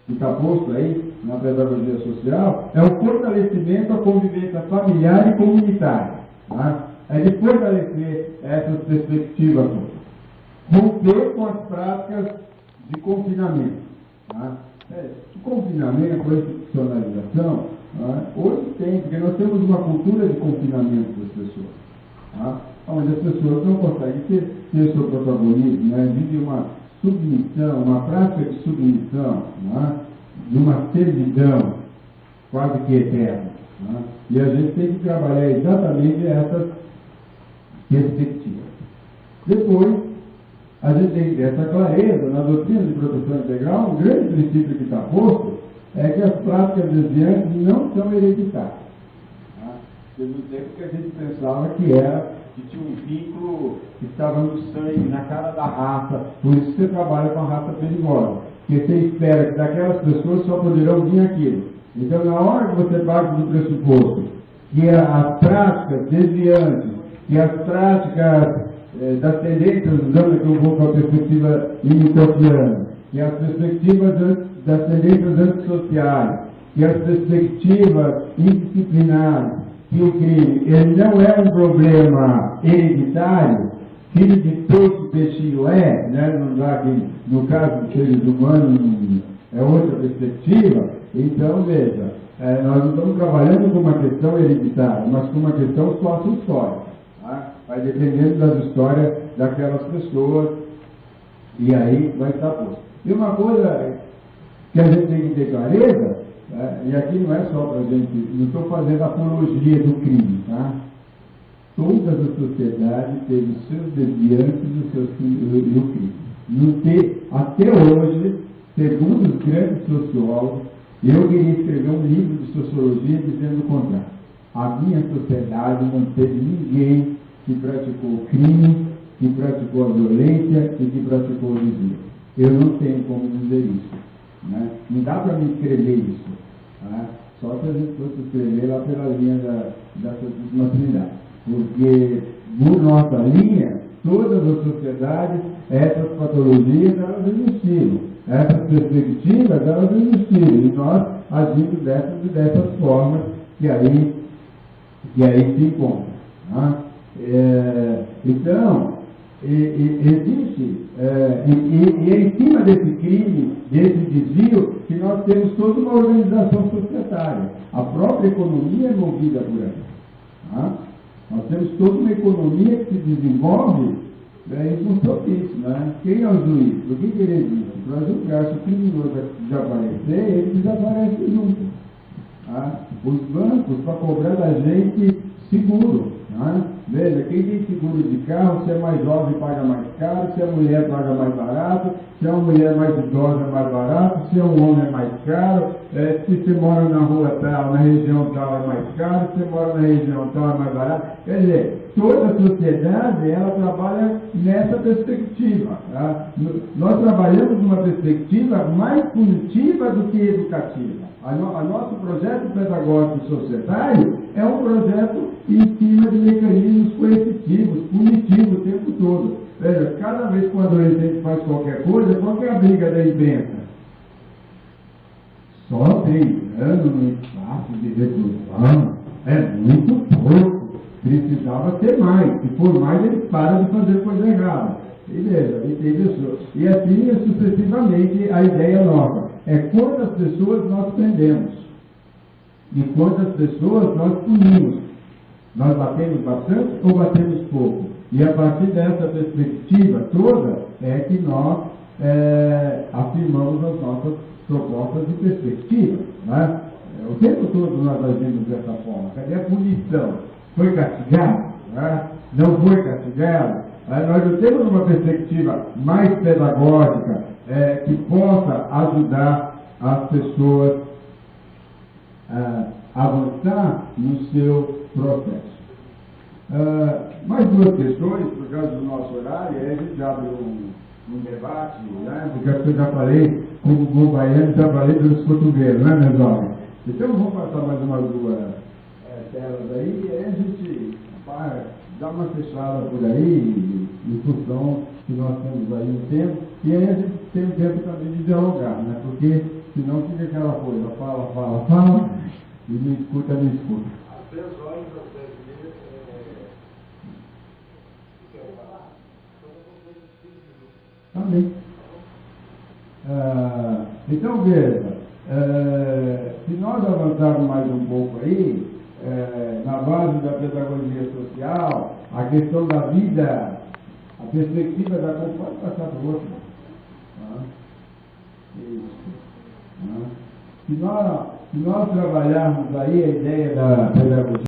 que está posto aí na pedagogia social, é o fortalecimento da convivência familiar e comunitária. Tá? É de fortalecer essas perspectivas, romper com as práticas de confinamento. Tá? O confinamento, a institucionalização, tá? Hoje tem, porque nós temos uma cultura de confinamento das pessoas, tá? Onde as pessoas não conseguem ter seu protagonismo, né? Vive uma submissão, uma prática de submissão, tá? De uma servidão quase que eterna. Tá? E a gente tem que trabalhar exatamente essas perspectivas. Depois, a gente tem que ter essa clareza na doutrina de proteção integral. Um grande princípio que está posto é que as práticas desviantes não são hereditárias. Tá? Teve um tempo que a gente pensava que tinha um vínculo que estava no sangue, na cara da raça, por isso que você trabalha com a raça perigosa, porque você espera que daquelas pessoas só poderão vir aquilo. Então, na hora que você parte do pressuposto que as práticas desviantes, que as práticas das tendências, usando aqui um pouco a perspectiva inicotiana, que as perspectivas das tendências antissociais, que as perspectivas indisciplinares, que o crime ele não é um problema hereditário, filho de peixe, peixinho né? Não dá que, no caso dos seres humanos, é outra perspectiva. Então, veja, nós não estamos trabalhando com uma questão hereditária, mas com uma questão sócio-histórica. Tá? Vai dependendo das histórias daquelas pessoas, e aí vai estar posto. E uma coisa que a gente tem que ter clareza, e aqui não é só para a gente, não estou fazendo apologia do crime, tá? Todas as sociedades têm os seus desviantes e o crime. Não tem, até hoje, segundo os grandes sociólogos, eu queria escrever um livro de sociologia dizendo o contrário. A minha sociedade não teve ninguém que praticou o crime, que praticou a violência e que praticou o desvio. Eu não tenho como dizer isso. Né? Não dá para me escrever isso. Tá? Só se a gente fosse escrever lá pela linha da Santíssima Trindade. Porque, por nossa linha, todas as sociedades, essas patologias, elas existiram. Essas perspectivas, elas existiram. E nós agimos dessas formas que aí se encontram. Tá? Então, existe, e é em cima desse crime, desse desvio, que nós temos toda uma organização societária. A própria economia é movida por aí. Tá? Nós temos toda uma economia que se desenvolve em função disso. Né? Quem é o juiz? Por que ele existe? Para julgar se o criminoso desaparecer, ele desaparece junto. Tá? Os bancos, para cobrar da gente seguro. Tá? Veja, quem tem seguro de carro, se é mais jovem paga mais caro, se é mulher paga mais barato, se é uma mulher mais idosa é mais barato, se é um homem é mais caro, se você mora na rua tal, na região tal é mais caro, se você mora na região tal é mais barato. Quer dizer, toda a sociedade ela trabalha nessa perspectiva. Tá? Nós trabalhamos numa perspectiva mais punitiva do que educativa. Nosso projeto pedagógico societário é um projeto em cima de mecanismos coercitivos, punitivos o tempo todo. Veja, cada vez que um adolescente faz qualquer coisa, qual é a briga da imprensa? Só brigando no espaço de reclusão. É muito pouco. Precisava ter mais. Se for mais, ele para de fazer coisa errada. Beleza, entendeu? E assim sucessivamente a ideia nova. É quantas pessoas nós prendemos e quantas pessoas nós punimos. Nós batemos bastante ou batemos pouco? E a partir dessa perspectiva toda é que nós afirmamos as nossas propostas de perspectiva. Né? O tempo todo nós agimos dessa forma. Cadê a punição? Foi castigado? Né? Não foi castigado? Nós não temos uma perspectiva mais pedagógica que possa ajudar as pessoas a avançar no seu processo. Mais duas questões, por causa do nosso horário, aí a gente abre um debate, né? Porque eu já falei, como bom baiano, já falei dos portugueses, né, meus jovens? Então vamos passar mais umas duas telas aí, e aí a gente dá uma fechada por aí, em função que nós temos aí um tempo, e aí a gente tem um tempo também de dialogar, né? Porque senão fica aquela coisa, fala, e me escuta. Até os olhos da igreja, também. Então veja, se nós avançarmos mais um pouco aí, na base da pedagogia social, a questão da vida, a perspectiva da comunidade, pode passar para o outro. Isso. Se nós trabalharmos aí a ideia da pedagogia